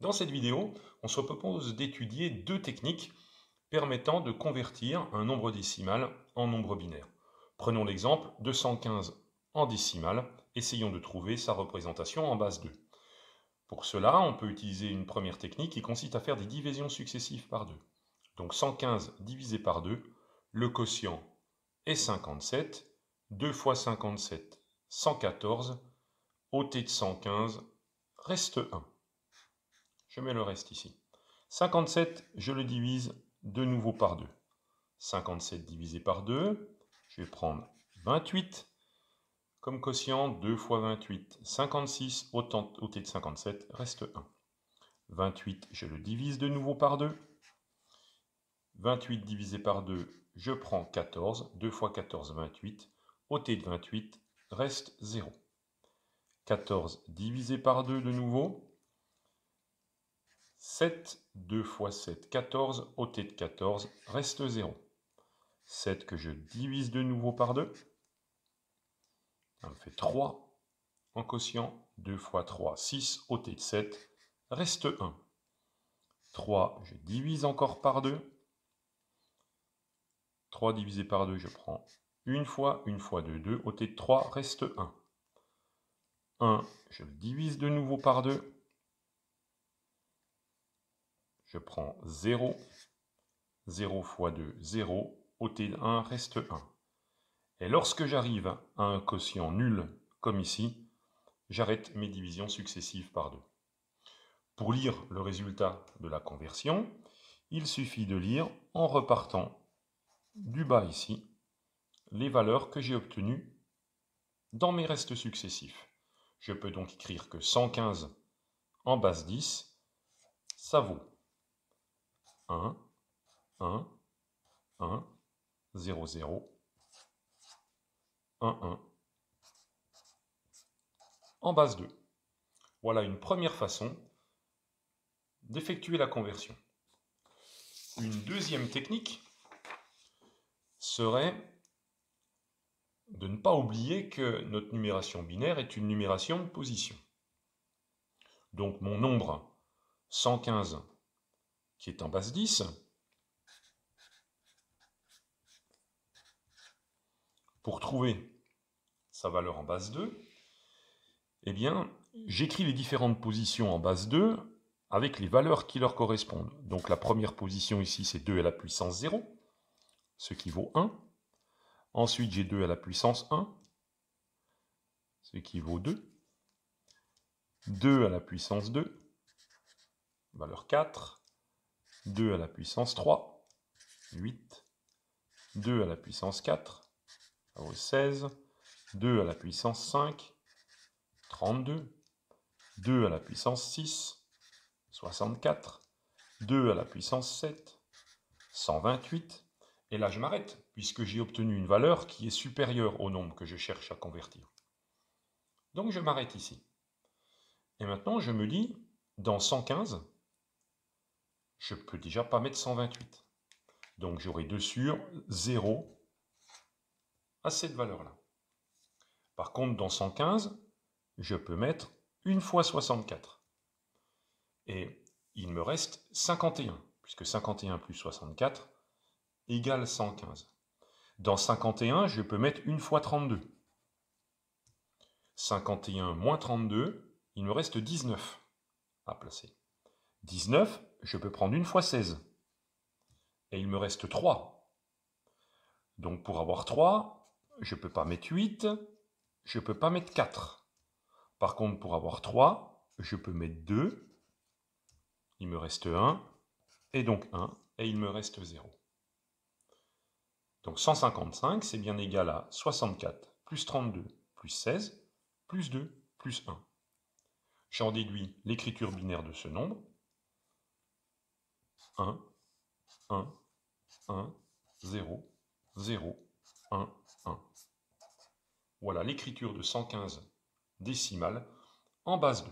Dans cette vidéo, on se propose d'étudier deux techniques permettant de convertir un nombre décimal en nombre binaire. Prenons l'exemple de 115 en décimale, essayons de trouver sa représentation en base 2. Pour cela, on peut utiliser une première technique qui consiste à faire des divisions successives par 2. Donc 115 divisé par 2, le quotient est 57, 2 fois 57, 114, ôté de 115, reste 1. Je mets le reste ici. 57, je le divise de nouveau par 2. 57 divisé par 2, je vais prendre 28 comme quotient, 2 fois 28, 56, ôté de 57, reste 1. 28, je le divise de nouveau par 2. 28 divisé par 2, je prends 14, 2 fois 14, 28, ôté de 28, reste 0. 14 divisé par 2 de nouveau. 7, 2 fois 7, 14, ôté de 14, reste 0. 7 que je divise de nouveau par 2. Ça me fait 3 en quotient. 2 fois 3, 6, ôté de 7, reste 1. 3, je divise encore par 2. 3 divisé par 2, je prends une fois 2, 2, ôté de 3, reste 1. 1, je le divise de nouveau par 2. Je prends 0. 0 fois 2, 0. Ôté de 1, reste 1. Et lorsque j'arrive à un quotient nul, comme ici, j'arrête mes divisions successives par 2. Pour lire le résultat de la conversion, il suffit de lire, en repartant du bas ici, les valeurs que j'ai obtenues dans mes restes successifs. Je peux donc écrire que 115 en base 10, ça vaut 1, 1, 1, 0, 0, 1, 1, en base 2. Voilà une première façon d'effectuer la conversion. Une deuxième technique serait de ne pas oublier que notre numération binaire est une numération de position. Donc mon nombre 115 qui est en base 10, pour trouver sa valeur en base 2, eh bien, j'écris les différentes positions en base 2 avec les valeurs qui leur correspondent. Donc la première position ici, c'est 2 à la puissance 0, ce qui vaut 1. Ensuite, j'ai 2 à la puissance 1, ce qui vaut 2. 2 à la puissance 2, valeur 4. 2 à la puissance 3, 8. 2 à la puissance 4, ça vaut 16. 2 à la puissance 5, 32. 2 à la puissance 6, 64. 2 à la puissance 7, 128. Et là, je m'arrête, puisque j'ai obtenu une valeur qui est supérieure au nombre que je cherche à convertir. Donc, je m'arrête ici. Et maintenant, je me dis, dans 115, je ne peux déjà pas mettre 128. Donc, j'aurai de sûr 0 à cette valeur-là. Par contre, dans 115, je peux mettre 1 fois 64. Et il me reste 51, puisque 51 plus 64 égale 115. Dans 51, je peux mettre 1 fois 32. 51 moins 32, il me reste 19 à placer. 19, je peux prendre 1 fois 16. Et il me reste 3. Donc pour avoir 3, je ne peux pas mettre 8, je ne peux pas mettre 4. Par contre, pour avoir 3, je peux mettre 2, il me reste 1, et donc 1, et il me reste 0. Donc 155, c'est bien égal à 64 plus 32 plus 16 plus 2 plus 1. J'en déduis l'écriture binaire de ce nombre. 1, 1, 1, 0, 0, 1, 1. Voilà l'écriture de 115 décimales en base 2.